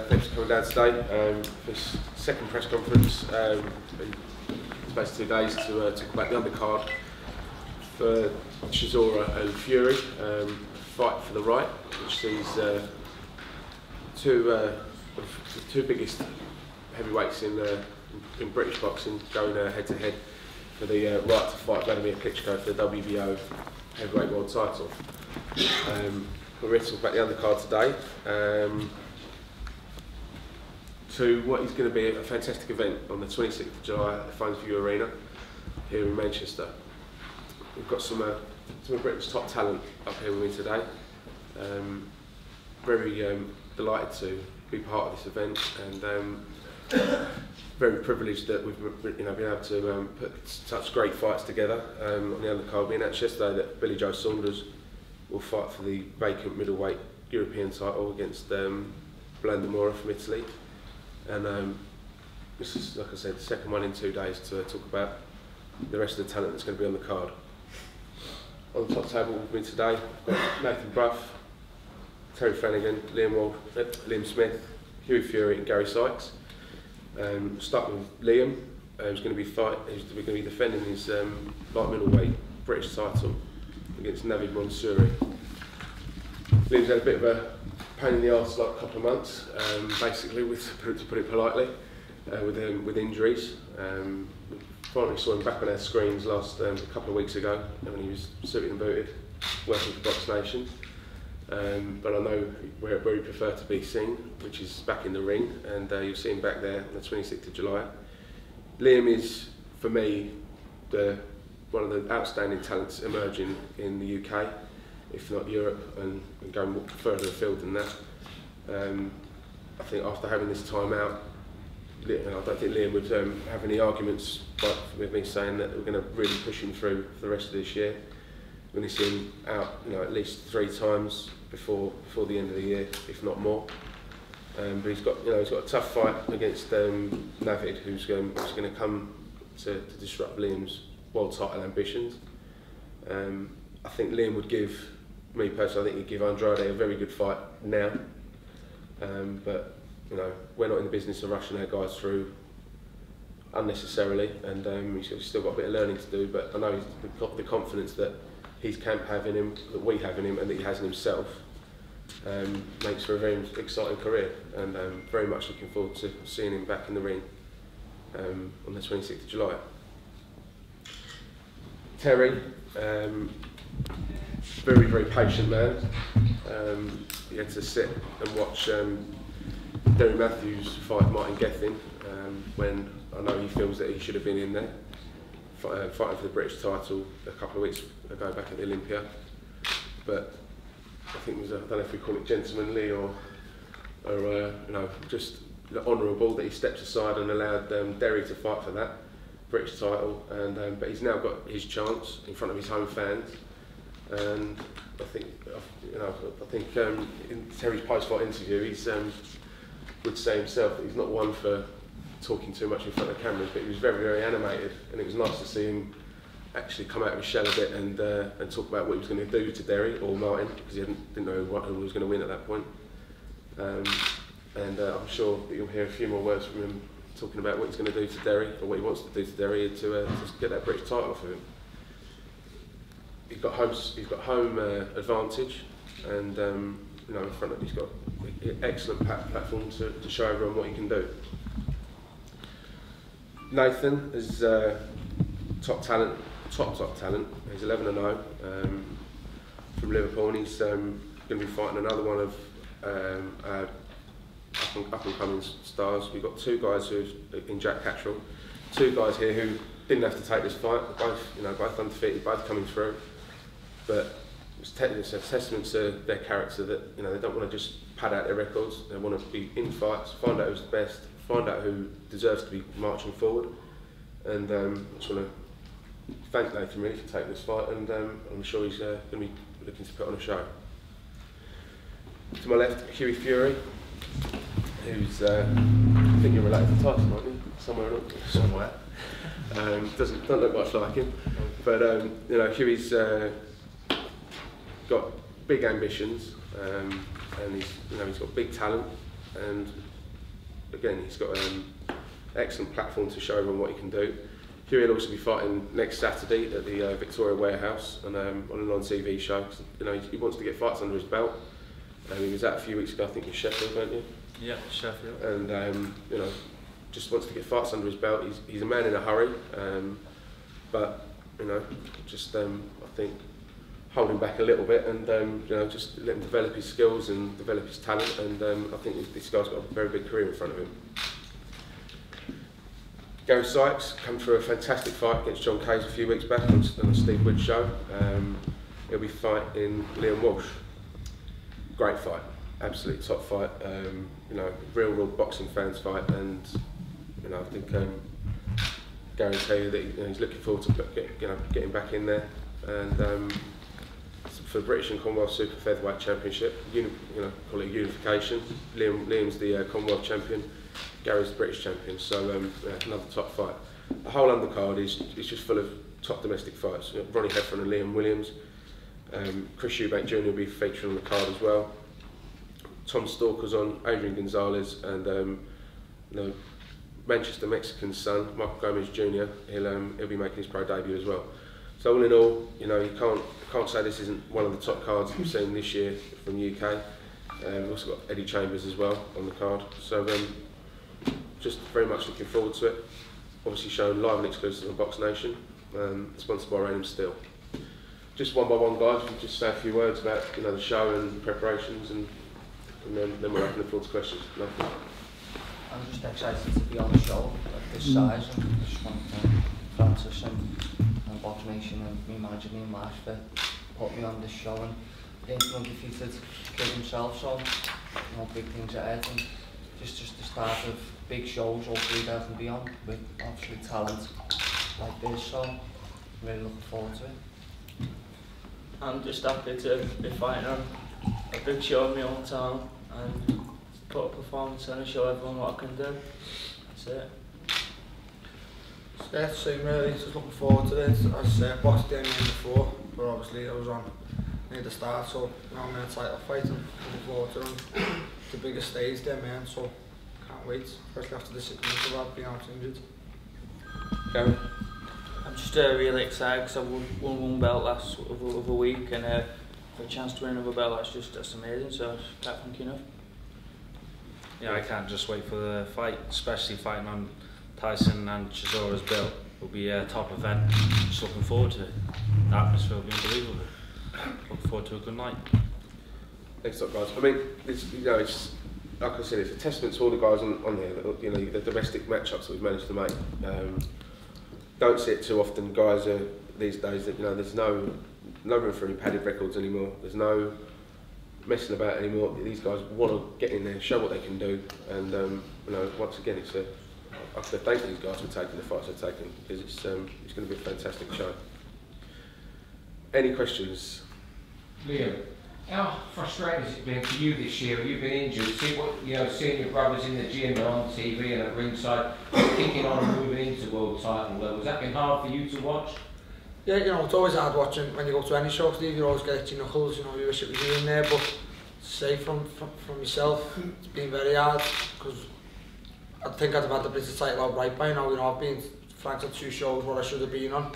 thanks for coming down today. This second press conference. It's 2 days to talk about the undercard for CHISORA and Fury. Fight for the right, which sees two biggest heavyweights in British boxing going head to head for the right to fight Vladimir Klitschko for the WBO heavyweight world title. We're here to talk about the undercard today. To what is going to be a fantastic event on the 26th of July at the Funds View Arena here in Manchester. We've got some of Britain's top talent up here with me today. Very delighted to be part of this event, and very privileged that we've been able to put such great fights together. On the undercard, we announced yesterday that Billy Joe Saunders will fight for the vacant middleweight European title against Blandamora from Italy. And this is, like I said, the second one in 2 days to talk about the rest of the talent that's going to be on the card. On the top table with me today, we've got Nathan Brough, Terry Flanagan, Liam Smith, Hughie Fury and Gary Sykes. Starting with Liam, who's going to be defending his light middleweight British title against Navid Mansouri. Liam's had a bit of a pain in the arse like a couple of months, basically, to put it politely, with injuries. We finally saw him back on our screens a couple of weeks ago when he was suited and booted, working for Box Nation. But I know where he preferred to be seen, which is back in the ring, and you'll see him back there on the 26th of July. Liam is, for me, one of the outstanding talents emerging in the UK, if not Europe, and going further afield than that. I think after having this time out, I don't think Liam would have any arguments with me saying that we're going to really push him through for the rest of this year. We're going to see him out, at least 3 times before the end of the year, if not more. But he's got a tough fight against Navid, who's going to come to disrupt Liam's world title ambitions. I think Liam would give, me personally, I think he'd give Andrade a very good fight now. But we're not in the business of rushing our guys through unnecessarily, and he's still got a bit of learning to do. But I know he's got the confidence that his camp have in him, that we have in him, and that he has in himself, makes for a very exciting career, and very much looking forward to seeing him back in the ring on the 26th of July. Terry, very, very patient man. He had to sit and watch Derry Matthews fight Martin Gethin when I know he feels that he should have been in there, fighting for the British title a couple of weeks ago back at the Olympia. But I think it was, I don't know if we call it gentlemanly or just honourable that he stepped aside and allowed Derry to fight for that British title. And but he's now got his chance in front of his home fans. And I think in Terry's post-fight interview, he would say himself that he's not one for talking too much in front of cameras, but he was very, very animated, and it was nice to see him actually come out of his shell a bit and talk about what he was going to do to Derry or Martin, because he didn't know who was going to win at that point. I'm sure that you'll hear a few more words from him talking about what he's going to do to Derry, or what he wants to do to Derry to get that British title off of him. He's got home advantage, and in front of he's got an excellent platform to show everyone what he can do. Nathan is top talent. He's 11-0 from Liverpool, and he's going to be fighting another one of our up-and-coming stars. We've got 2 guys in Jack Cattrall, 2 guys here who didn't have to take this fight. Both undefeated, both coming through. But it's a testament to their character that they don't want to just pad out their records. They want to be in fights, find out who's the best, find out who deserves to be marching forward. And I just want to thank Nathan really for taking this fight, and I'm sure he's going to be looking to put on a show. To my left, Hughie Fury, who's I think you're related to Tyson, aren't you? Somewhere. Doesn't look much like him, but Hughie's got big ambitions, and he's got big talent, and again, he's got an excellent platform to show everyone what he can do. Hughie will also be fighting next Saturday at the Victoria Warehouse and on an on-TV show. You know, he wants to get fights under his belt. He was out a few weeks ago, I think, in Sheffield, weren't you? Yeah, Sheffield. And you know, just wants to get fights under his belt. He's a man in a hurry, but you know, just I think holding back a little bit and you know, just let him develop his skills and develop his talent. And I think this guy's got a very big career in front of him. Gary Sykes come through a fantastic fight against John Case a few weeks back on the Steve Wood show. He'll be fighting Liam Walsh. Great fight, absolute top fight. You know, real boxing fans fight, and you know, I think Gary will tell you that he's looking forward to getting back in there. And for the British and Commonwealth Super Featherweight Championship, you know, call it unification. Liam's the Commonwealth champion. Gary's the British champion, so another top fight. The whole undercard is just full of top domestic fights. You know, Ronnie Heffron and Liam Williams. Chris Eubank Jr. will be featured on the card as well. Tom Stalker's on, Adrian Gonzalez, and you know, Manchester Mexican's son, Michael Gomez Jr. He'll be making his pro debut as well. So all in all, you know, you can't say this isn't one of the top cards we've seen this year from the UK. We've also got Eddie Chambers as well on the card. So just very much looking forward to it. Obviously shown live and exclusive on Box Nation, sponsored by Rainham Steel. Just one by one, guys, we'll just say a few words about, you know, the show and preparations, and then we'll open the floor to questions. Lovely. I'm just excited to be on the show at this size, and I just want Francis and Box Nation and me manager, me and Marsh, for put me on this show, and he's an undefeated kid himself, so you know, big things ahead, and just the start of big shows, hopefully that can be on with obviously talent like this, so I'm really looking forward to it. I'm just happy to be fighting on a big show in my own town and put a performance on and show everyone what I can do. That's it. Yeah, same really, just looking forward to it. As I said, boxed Damien before, but obviously I was on near the start, so now I'm in a title fight and looking forward to it. The biggest stage there, man, so can't wait, especially after the 6 months of that being out injured. Gary? I'm just really excited because I won one belt last of a week, and for a chance to win another belt, that's amazing, so I can't thank you enough. Yeah, I can't just wait for the fight, especially fighting on Tyson and Chisora's belt. Will be a top event. Just looking forward to it. The atmosphere will be unbelievable. Looking forward to a good night. Next up, guys. I mean, it's, you know, it's like I said, it's a testament to all the guys on here. You know, the domestic matchups that we've managed to make. Don't see it too often, guys. These days, that you know, there's no room for any padded records anymore. There's no messing about anymore. These guys want to get in there, show what they can do, and you know, once again, I have to thank these guys for taking the fights they've taken, because it's going to be a fantastic show. Any questions? Liam, how frustrating has it been for you this year? You've been injured. Seeing your brothers in the gym and on TV and at ringside, kicking on and moving into world title level. Has that been hard for you to watch? Yeah, you know, it's always hard watching when you go to any show, Steve. You always get itchy knuckles, you know, you wish it was you in there, but say from myself, it's been very hard, because I think I'd have had the British title out right by now. You know, I've been flanked at 2 shows where I should have been on.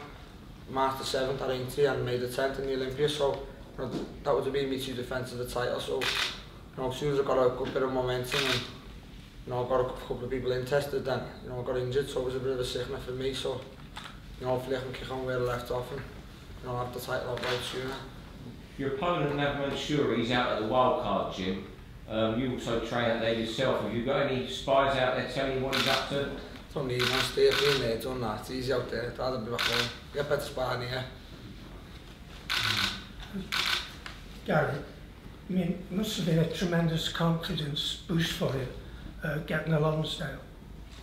March the 7th at 80 and May the 10th in the Olympia, so you know, that would have been me 2 defence of the title. So you know, as soon as I got a good bit of momentum and you know, I got a couple of people interested, then you know, I got injured, so it was a bit of a sickness for me. So you know, hopefully I can kick on where I left off and you know, have the title out right sooner. Your opponent, Nav Mansouri, he's out at the Wildcard gym. You also train out there yourself. Have you got any spies out there telling you what he's up to? Don't need man, stay in there, done that. It's easy out there. I'd rather be back home. Get better sparring here. Gary, I mean, it must have been a tremendous confidence boost for you, getting the Lonsdale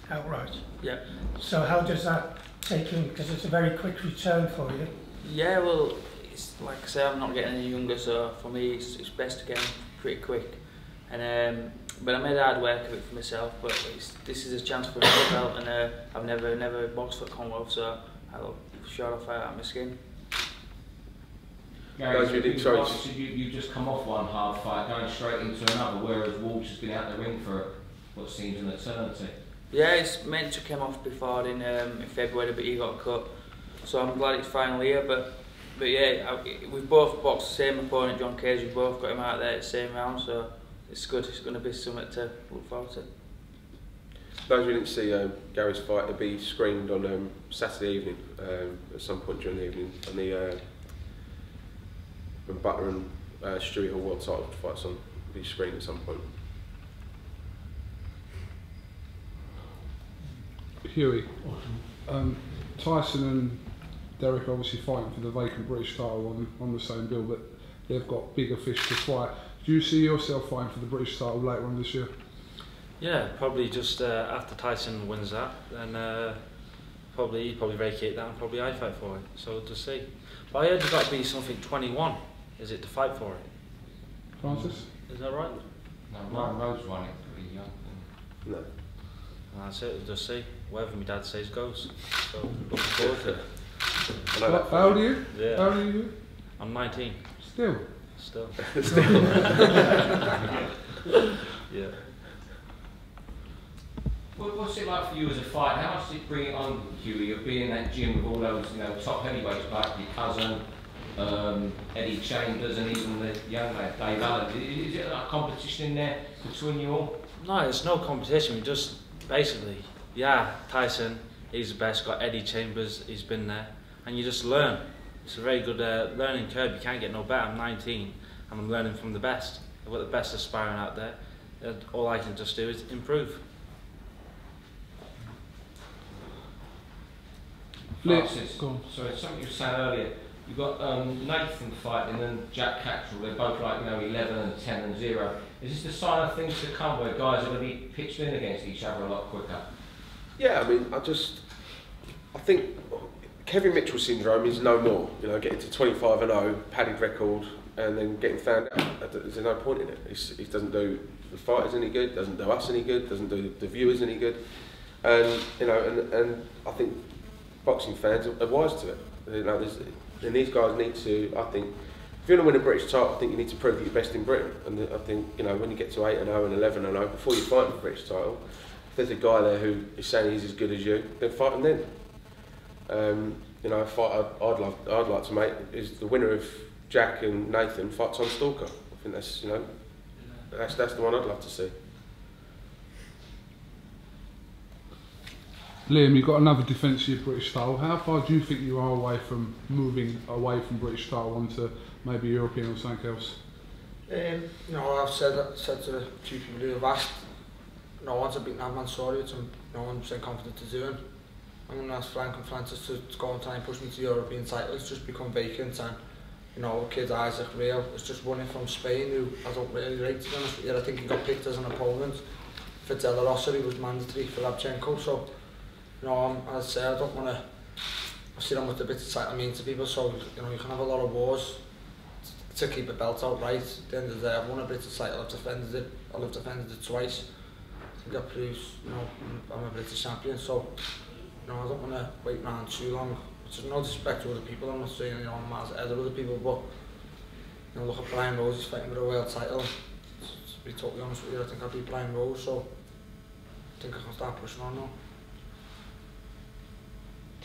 outright. Yeah. So how does that take in? Because it's a very quick return for you. Yeah, well, it's like I say, I'm not getting any younger, so for me it's best to get in pretty quick. And but I made hard work of it for myself. But this is a chance for another belt, and I've never boxed for Commonwealth, so I'll shut off out of my skin. Gary, you just come off one hard fight, going straight into another, whereas Walsh has been out the ring for what seems an eternity. Yeah, it's meant to come off before in February, but he got cut. So I'm glad it's finally here. But yeah, we've both boxed the same opponent, John Cage. We've both got him out there at the same round, so it's good. It's going to be something to look forward to. Those who didn't see Gary's fight, it'll be screened on Saturday evening, at some point during the evening, on the when Butler and Stewie Hall world title fights on. It'll be screened at some point. Hughie, Tyson and Derek are obviously fighting for the vacant British title on the same bill, but they've got bigger fish to fight. Do you see yourself fighting for the British title later on this year? Yeah, probably just after Tyson wins that, then he'd probably vacate that and probably I fight for it. So we'll just see. But I heard you've got to be something 21, is it, to fight for it? Francis? Is that right? No, Ryan Rhodes won it pretty young. No. And that's it, we'll just see. Whatever my dad says goes. So looking forward to it. I know that. How old are you? Yeah. How old are you? I'm 19. Still? Still. Yeah. What's it like for you as a fighter? How much does it bring it on, Hughie, of being in that gym with all those, top heavyweights like your cousin, Eddie Chambers, and even the young lad Dave Allen? Is it like a competition in there between you all? No, it's no competition. We just basically, yeah, Tyson, he's the best. Got Eddie Chambers, he's been there, and you just learn. It's a very good learning curve. You can't get no better. I'm 19, and I'm learning from the best. I've got the best aspiring out there. All I can just do is improve. Francis, sorry, something you were saying earlier. You've got Nathan fighting and Jack Cattrall. They're both like 11 and 10 and 0. Is this the sign of things to come where guys are going to be pitched in against each other a lot quicker? Yeah, I mean, I think Kevin Mitchell syndrome is no more. Getting to 25 and 0, padded record, and then getting found out. There's no point in it. He doesn't do the fighters any good, doesn't do us any good, doesn't do the viewers any good, and and I think boxing fans are wise to it. And these guys need to. I think if you want to win a British title, I think you need to prove that you're best in Britain. And I think when you get to 8 and 0 and 11 and 0, before you fight for the British title, if there's a guy there who is saying he's as good as you, then fight him then. A fight I'd like to make is the winner of Jack and Nathan fights on Stalker. I think that's that's the one I'd love to see. Liam, you've got another defence of your British title. How far do you think you are away from moving away from British title onto maybe European or something else? I've said to the few people who have asked, no one's beaten Mansouri, which I'm 100% confident to doing. I'm going to ask Frank and Francis to go and try and push me to European titles. It's just become vacant, and kid Isaac Real is just running from Spain, who I don't really rate, to be honest with you. I think he got picked as an opponent for De La Rosa. He was mandatory for Labchenko, so as I say, I don't want to. I see how much a bit of title means to people, so you can have a lot of wars to keep a belt out right. At the end of the day, I've won a British title. I've defended it twice. I think that proves I'm a British champion. So I don't want to wait around too long. Which is no disrespect to other people. I'm not saying I'm miles ahead of other people, but look at Brian Rose. He's fighting for a world title. To be totally honest with you, I think I'll beat Brian Rose. So I think I can start pushing on now.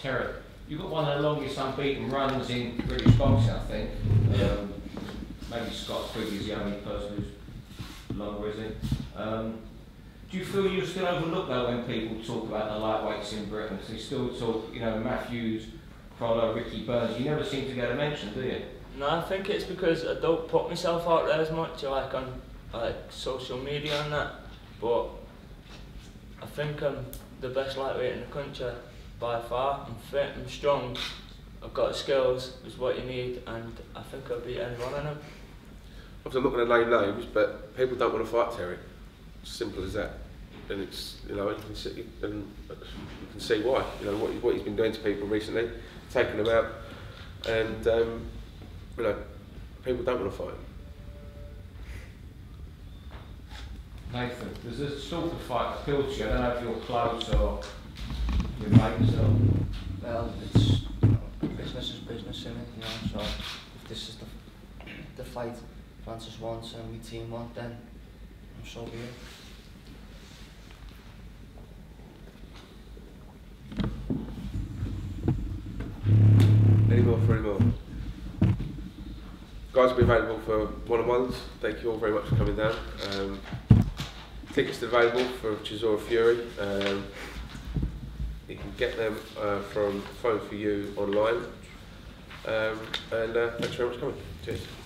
Terry, you've got one of the longest unbeaten runs in British boxing, I think. Maybe Scott Quigg is the only person who's longer, is he? Do you feel you're still overlooked though when people talk about the lightweights in Britain? So you still talk, Matthews, Prolo, Ricky Burns. You never seem to get a mention, do you? No, I think it's because I don't put myself out there as much, on social media and that. But I think I'm the best lightweight in the country. By far. I'm fit, I'm strong, I've got the skills, is what you need, and I think I'll beat anyone in them. Obviously, I'm not going to name names, but people don't want to fight Terry. Simple as that. And it's you can see why. What he's been doing to people recently, taking them out, and people don't want to fight him. Nathan, does this Stalker fight appeal to you? I don't know if you're close or your mates or... Well, it's business is business, isn't it? So if this is the fight Francis wants and my team want, then so be it. for any more. Guys will be available for one-on-ones. Thank you all very much for coming down. Tickets are available for CHISORA Fury. You can get them from Phone for You online. And thanks very much for coming. Cheers.